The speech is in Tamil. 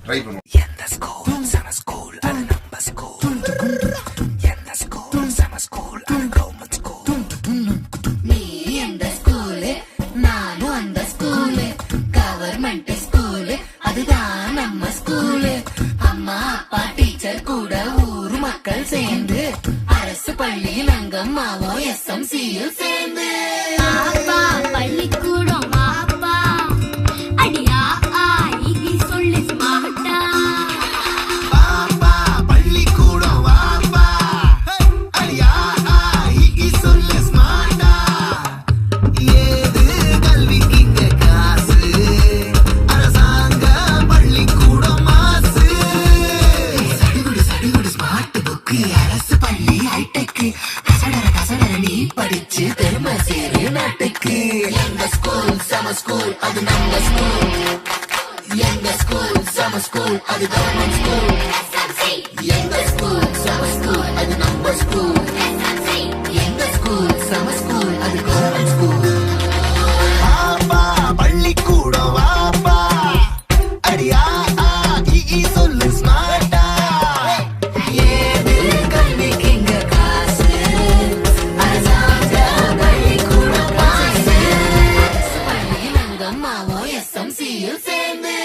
ட்ரை பண்ணுவோம். எந்த ஸ்கூல் சம ஸ்கூல் அது நம்ம ஸ்கூல். எந்த ஸ்கூல் சம ஸ்கூல் அது கவர்மெண்ட் ஸ்கூல். நீ எந்த ஸ்கூலு நானும் அந்த ஸ்கூலு. கவர்மெண்ட் ஸ்கூலு அதுதான் நம்ம ஸ்கூலு. அம்மா அப்பா டீச்சர் கூட ஊர் மக்கள் சேர்ந்து அரசு பள்ளியில் அங்கம்மாவோ SMCயில் சேர்ந்து அப்பா பள்ளிக்கூடம் வாப்பா அடியா ஆகி சொல்லு ஸ்மார்ட்டா. பாப்பா பள்ளிக்கூடம் வாப்பா அடியா ஆகி சொல்லு ஸ்மார்ட்டா. ஏது கல்விக்கு இங்க காசு அரசாங்க பள்ளிக்கூடம் மாசு. சடுகுடு சடுகுடு ஸ்மார்ட் புக்கு அரசு பள்ளி ஹைடெக். கசடர நீ படிச்சு பெருமை சேரு நாட்டுக்கு. எங்க ஸ்கூல் சம ஸ்கூல் அது நம்ம ஸ்கூல். எங்க ஸ்கூல் சம ஸ்கூல் அது கவர்மெண்ட் ஸ்கூல். எங்க ஸ்கூல் சம ஸ்கூல் அது நம்ம ஸ்கூல். எங்க ஸ்கூல் சம ஸ்கூல் அது கவர்மெண்ட் ஸ்கூல். பாப்பா பள்ளிக்கூடம் வாப்பா அடியா சொல்லு ஸ்மார்ட்டா. ஏது கல்விக்கு இங்க காசு அரசாங்க பள்ளிக்கூடம் மாசு. பள்ளியில் அங்கம்மாவோ SMCயில் சேர்ந்து